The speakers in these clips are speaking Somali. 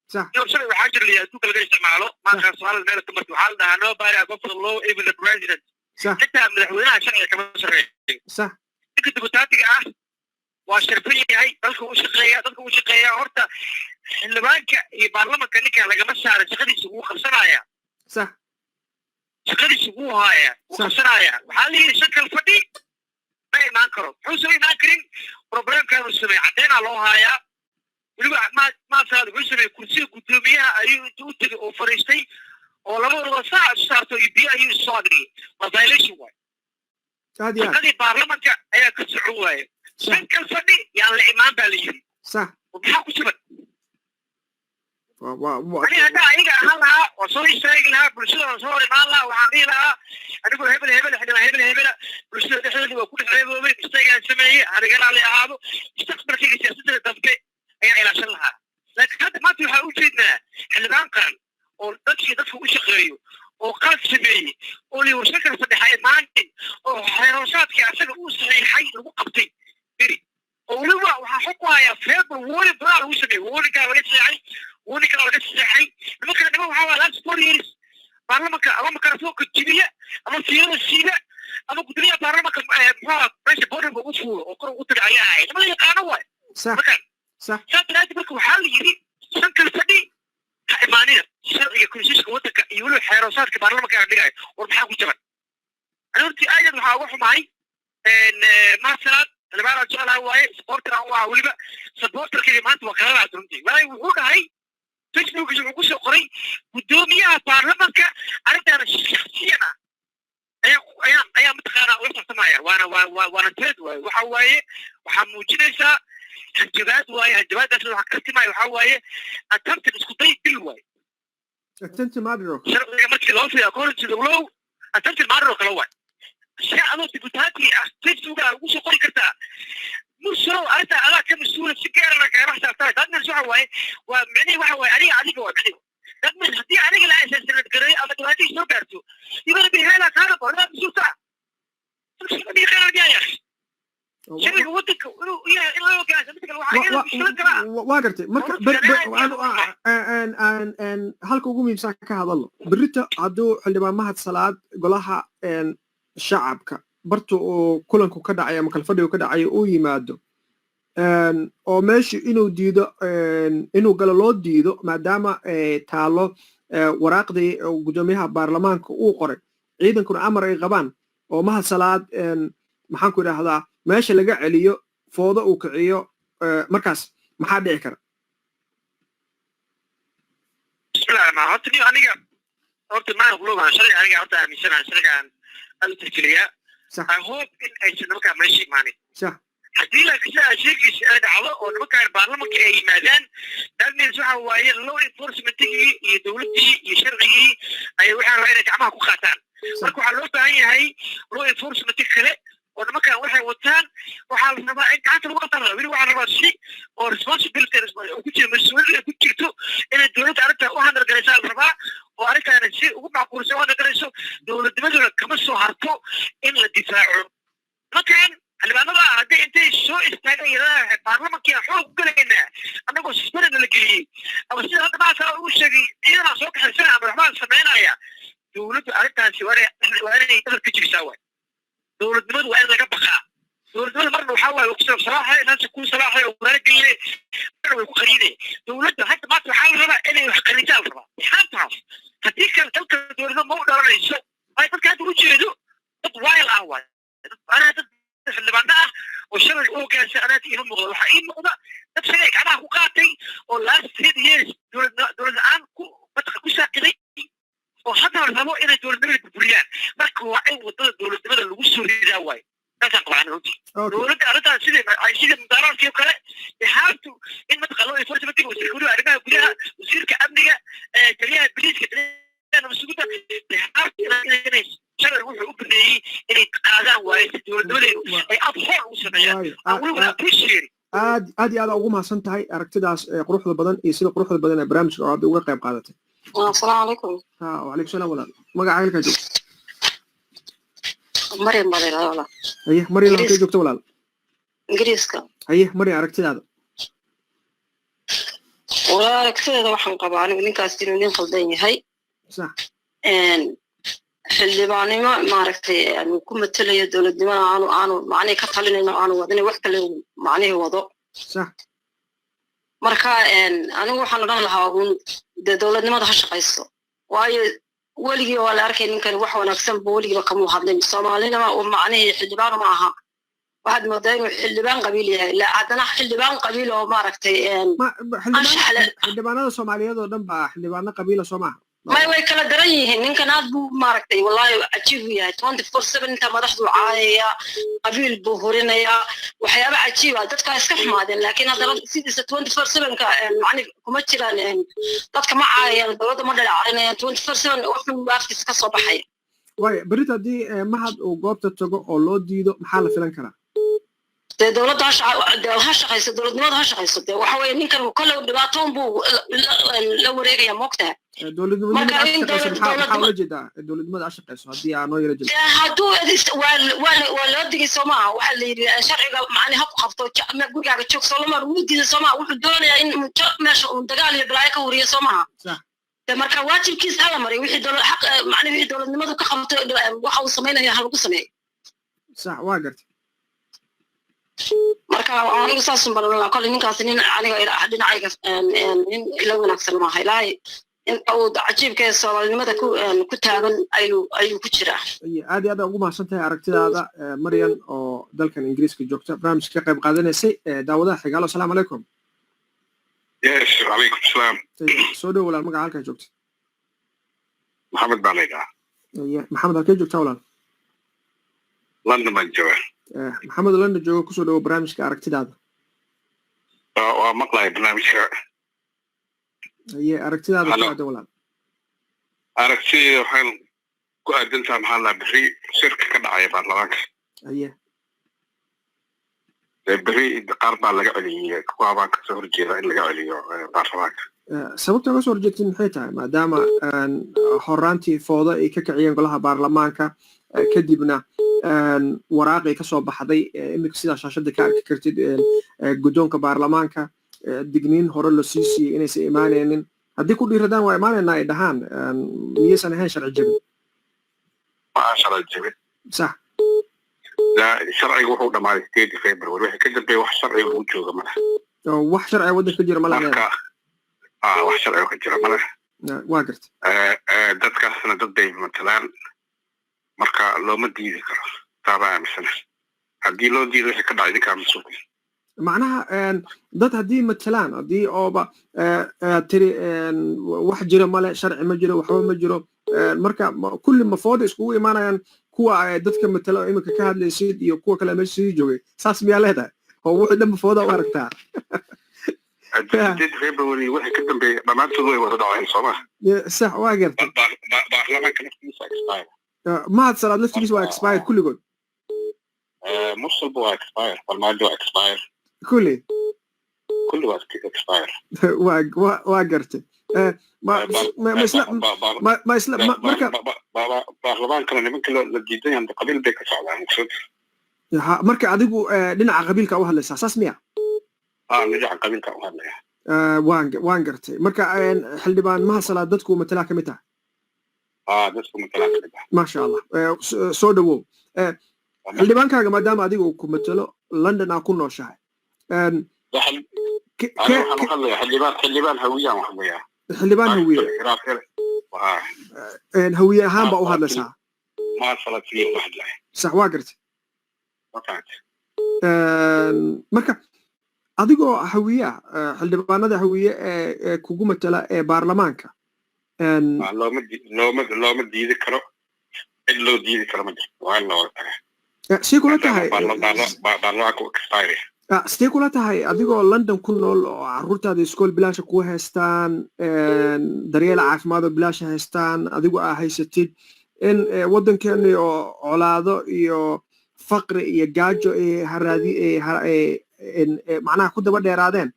صح يوصل وحاجر اللي يدوك اللي يستعمله ما كان سؤال المال كمرت وحالنا نو باري أقفل الله even the president صح حتى من الحوينات شرعي كمان شرعي صح تقدر تبتاتي وشرفية هاي تلقوا وشقية هرتا اللي بانك يبارلما كنيك على جمال سعر شغلي سبوه خمسنايا صح شغلي سبوه هايا وخمسنايا وحالي شكل فدي ما يمانكرو حوسوي مانكرين بروبلم كانوا سمي عدينا الله هايا ولبا ما سأل حوسوي كرسي قدوميها أيو توتري أو فريستي ولما ساعة صارتو يبيع أيو صادري ما زايلش واي هذه شغلي بارلما أيا كسعوه شكل فدي يعني الإمام باليري صح وبحاكو سبت أنا هذا أيجا هلا وصلي شيء لها برشلونة صوري مالها وعاملي لها أنا أقول هبل هبل برشلونة تحدي وكل حاجة مستيقظ سمعي أنا قال على هذا استقبل في سياسة التفكير أي إلى شلها لكن هذا ما تروح وجدنا إحنا بنقرن ودتشي دتشو وش غيره وقال سمعي ولي وشكل صديحي ماني وحيرانات كأسد وصحي حي وقبتي بري ولما وحقوا يا فيب وولي برا وسمي وولي كان ولي صحي وولي كان ولي صحي لما كان نبغى حوالي لابس بوريرس برلما كان فوق الجبية أما سيارة السيرة أما قلت لي برلما كان ماشي بوريرس وقفوا وقروا قلت عياي لما يقانوا صح صح شاطر هذا بك وحال يري شكل فدي إيمانية شرعي كل شيء قوتك يقولوا حراسات كبرلما كان عندي وربحوا جبل أنا قلت أيضا وحاوحوا معي إن مثلا أنا بعرف شغلة هو إيه سبورتر هو ولبا سبورتر كلمات وكلام عدرمتي ولا يقول هاي فيسبوك يجيبوا شيء قري قدوميها برلمان أنا شخصيا أيام متخانة ويفتح سمايا وأنا ترد وحواي وحموجينيسا هجبات هجبات أصلا حكرت معي وحواي أتمت الإسكوتي كلواي أتمت مارو شرق مركز الأوفي أقول تدولو أتمت المارو كلواي شيء أنا تبتاتي فيسبوك وش قري كرتا مش هو أنا كمسؤول السكر أنا كراح تعرف هذا شو حواي ومعني وحواي عليك ومعني لكن هدي عليك لا أساس الكري أما دلوقتي شو بيرتو يبغى بيهلا كذا ولا بسوسة شو بيخير يا أخي شو يقولك يا إنه كذا مثل الواحد واقرتي أن halka ugu miibsan ka hadalno berita haduu xildhibaan mahad salaad golaha shacabka barto oo kulanku ka dhacay ama kalfadhiga ka dhacay oo yimaado oo meesha inuu diido inuu galo loo diido maadaama taalo waraaqdii gudoomiyaha baarlamaanka uu qoray ciidankuna amar ay qabaan oo mahad salaad maxaan ku yiraahdaa meesha laga celiyo foodo uu kiciyo markaas maxaa dhici kara bismillah ma horta aniga horta ma aqluba sharci aniga horta aaminsanahay sharcigan aad tixgeliya I hope in ay sanadka meeshii maani صح haddii la kasoo sheegay ay dhacdo oo nimanka baarlamaanka ay yimaadaan dadna waxa waaye law enforcement-igi iyo dawladii iyo sharcigii ay waxaan rabaa inay gacmaha ku qaataan marka waxa loo baahan yahay law enforcement kale oo nimanka waxay wataan waxa la rabaa in gacanta lagu qabto wili waxa la rabaa si oo responsibility oo ku jira mas'uuliyad ku jirto in dawladda arrinta u handle garaysaa la rabaa oo arrintan si ugu macquulsan oo garayso dawladnimaduna kama soo harto in la difaaco markaan xildhibaanada haddii intay soo istaagayaan baarlamaanka xoog galayna annagoo sisbarana la geliyey ama sida hadda maanta uu sheegay ciidana soo kaxaysanaya ama waxbaan samaynaya dawladdu arrintaasi waa inay dadka ka jibisaa waay dawladnimadu waa in laga baqaa dawladnimada marna waxaa waaye kusoo salaaxay inaansi ku salaaxay oo kulaala geliyey marna way ku qariinay dawladdu hadda maanta waxaa la rabaa inay wax qariintaa la rabaa maxaantaas haddii kale dalka dawladnimo ma u dhalanayso ay dadka hadda u jeedo dad waayl ah waay anaa dad xildhibaano ah oo shalay oo gaarsa anaad iima muuqda waxaa ii muuqda dad shalay gacmaha ku qaatay oo last 10 years dawlad aan ku saaqiday oo hadda la rabo inay dawladnimada burburiyaan marka waa in wadada dawladnimada lagu soo ridaa waayo taasaan qabaan runtii dawladda arrintaas sida mudaaraadkii kale haabtu in mataqaano ay force matiga wasiirka arrimaha gudaha wasiirka amniga taliyaha biliiska مسؤولية شغل روح أبني إني قاعدة وايد دولة أي أطفال وسمعان أقول بيشيري عادي هذا أقوم حسن تهاي أركتداس قروح البدن يصير قروح البدن برامج عربي وقايم قادته السلام عليكم وعليكم السلام ولا ما قاعد كده مريم ولا أيه مريم كده دكتور ولا إنجليزكا أيه مريم أركتد هذا ولا كده waxaan qabaa anigu ninkaas inuu nin khaldan yahay صح xildhibaanimo maaragtay aanu ku matalayo dowladnimada aanu macnay ka talinayno aanu wadin wax kale macnay wado صح marka anigu waxaan oran lahaa dowladnimada ha shaqeyso waayo waligii waa la arkay ninkan wax wanaagsan booliga kama hadlin Soomaalina oo macnay xildhibaan ma aha واحد مدين حلبان قبيل yahay la adana xildhibaan qabiil oo maaragtay xildhibaanada Soomaaliyeed oo dhan baa xildhibaano qabiil Soomaali way kala daran yihiin ninkan aad buu maaragtay wallahi ajiib yahay 24/7 inta madaxdu caayaya qabiil buu horinaya waxyaabo ajiib ah dadka iska xumaadeen laakiin hadda sidiisa 24/7 ka macni kuma jiraan dadka ma caayayaan dawladda ma dhalacaynayaan 24/7 wuxuu waafkiis ka soo baxay way berita hadii mahad uu goobta tago oo loo diido maxaa la filan karaa dowladda ha shaqeyso dowladnimada ha shaqeyso waxa weeye ninkan kale dhibaatoon buu la wareegaya moogtaa dowladnimada ha shaqeyso hadii aan noo yara jiro haduu waa loo digay Soomaa waxa la yiri sharciga macni ha ku qabto gurigaaga joog Soomaa uu diiday Soomaa wuxuu doonayaa in meesha uu dagaal iyo balaayo ka wariyo Soomaa صح marka waajibkiisa hala maray wixii macni wixii dowladnimadu ka qabto waxa uu sameeynaya hal ugu sameeyo صح waa gartay marka anigu saasun baan la kale ninkaas nin aniga dhinacayga nin ila wanaagsan ma haylaay in uu cajiibka Soomaalinimada ku taagan ayuu ku jiraa aad iyo aad ugu mahadsantahay aragtidaada Maryan oo dalkan Ingiriiska joogta barnaamijka ka qayb qaadanaysay daawadaha xigaalo assalaamu calaykum yes alaykum salaam soo dhaw walaal magaca halka joogta maxamed balayda maxamed halka joogta walaal London baan joogaa محمد لندن جوجو كسو دو برنامجka aragtidaada waa maqlay barnaamijka aragtidaada ka walaal aragtida waxaan ku aadantaa maxaa la bixi shirka ka dhacay baarlamaanka beri qaar baa laga celiyay kuwa baan ka soo horjeeda in laga celiyo baarlamaanka sababta ka soo horjeedin maxay tahay maadaama horaantii foodo ay ka kiciyeen golaha baarlamaanka kadibna waraaqay ka soo baxday imika sida shaashada ka arki kartid guddoonka baarlamaanka digniin hore la siiyay inaysan imaanaynin haddii ku dhiiradaan waa imaanaynaa ay dhahaan miyaysan ahayn sharci jabin waa sharci jabin sax sharcigu wuxuu dhamaaday 8 February wixii ka dambeeyay wax sharci uu jooga ma laha wax sharci waddanka jira ma laha wax sharci ka jira ma laha waa gartay dadkaasna dad bay matalaan marka looma diidi karo taabaa amisana haddii loo diido wixii ka dhacay ninkaa masuulka macnaha dad haddii matalaan haddii ooba tiri wax jira male sharci ma jiro waxba ma jiro marka kulli mafooda iskugu imaanayaan kuwa dadka matalo imika ka hadlaysid iyo kuwa kale meesha sii joogay saas miyaa leedahay oo wuxuu dhan mafooda u aragtaa February wixii ka dambeeyay dhammaantood way wada dhaceen Soomaa sax waa gartay baarlamaanka naftiisa expire mahad salaad laftigiisa waa expire kulligood mursal waa expire farmaajo waa expire kulli waa expire waa gartay ما إسلام مركب baarlamaan kale nimanka la diidan yahay qabiil bay ka socdaan marka adigu dhinaca qabiilka u hadlaysaa saas miya dhinaca qabiilka u hadlaya waan gartay marka xildhibaan maha salaad dadku matalaa ka mid tahay dadku matalaa ka mid tahay maasha allah soo dhawow xildhibaankaaga maadaama adigu ku matalo London aa ku nooshahay xildhibaan hawiyaan wax weeyaa xildhibaan hawiye ahaan baa u hadlaysaa sax waa gartay marka adigoo hawiye xildhibaanada hawiye ee kugu matala ee baarlamaanka looma diidi karo cid loo diidi karo ma jirto waa in loo tagaa sii kula tahay baarlamaanka expire sidee kula tahay adigoo London ku nool oo carruurtaada iskool bilaash ku haystaan daryeel caafimaad oo bilaash haystaan adigu aa haysatid in waddankeena oo colaado iyo faqri iyo gaajo macnaha ku daba dheeraadeen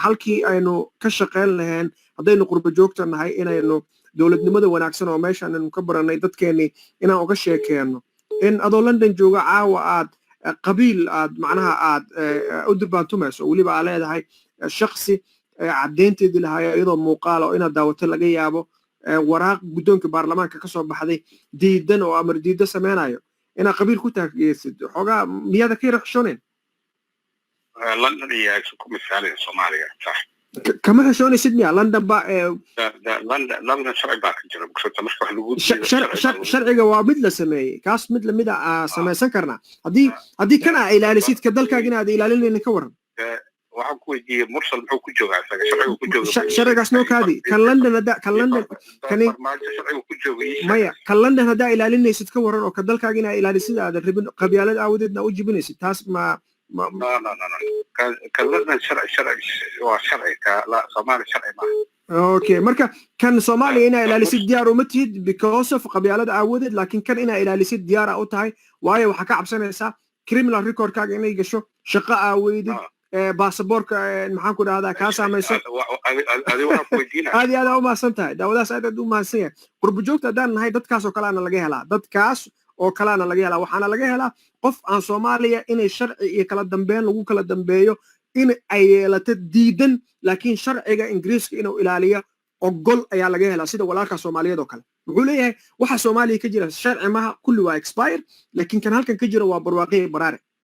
halkii aynu ka shaqayn lahayn haddaynu qurbo joogta nahay inaynu dowladnimada wanaagsan oo meeshaan aynu ka baranay dadkeennii inaan uga sheekeenno in adoo London jooga caawa aad qabiil aad macnaha aad u durbaantumayso waliba aa leedahay shakhsi caddeynteedii lahaaya iyadoo muuqaal oo inaad daawato laga yaabo waraaq guddoonka baarlamaanka ka soo baxday diidan oo amar diidda samaynayo inaad qabiil ku taageersid xoogaa miyaada ka yara xishoonayn london iyo ku misaalin soomaaliya sax kama xishoonaysid miya london ba london sharci baa ka jira marka wax lagu sharciga waa mid la sameeyey kaas mid lamid ah samaysan karnaa haddii kana ilaalisid ka dalkaaga inaad ilaalinaynin ka waran waxaan ku weydiiyey mursal muxuu ku joogaa isaga sharcigu ku jooga sharcigaas noo kaadi kan london sharcigu ku joogay maya kan london haddaa ilaalinaysid ka waran oo ka dalkaaga inaa ilaalisid aadan rabin qabyaalad aawadeedna u jibinaysid taas ma kan london sharci waa sharci la soomaali sharci ma okay marka kan soomaaliya inaa ilaalisid diyaar uma tihid because of qabyaalada aawadeed laakiin kan inaa ilaalisid diyaara u tahay waayo waxaa ka cabsanaysaa criminal recordkaaga inay gasho shaqo aaweydid baasaboorka maxaan ku dhahdaa kaa saamayso aad iyo aad u mahadsan tahay daawadaas aad u mahadsan yahay qurbo joogta haddaan nahay dadkaas oo kaleana laga helaa waxaana laga helaa qof aan soomaaliya inay sharci iyo kala dambeyn lagu kala dambeeyo in ay yeelato diidan laakiin sharciga ingiriiska inuu ilaaliyo ogol ayaa laga helaa sida walaalka soomaaliyeed oo kale wuxuu leeyahay waxa soomaaliya ka jira sharci maha kulli waa expire laakiin kan halkan ka jira waa barwaaqi baraare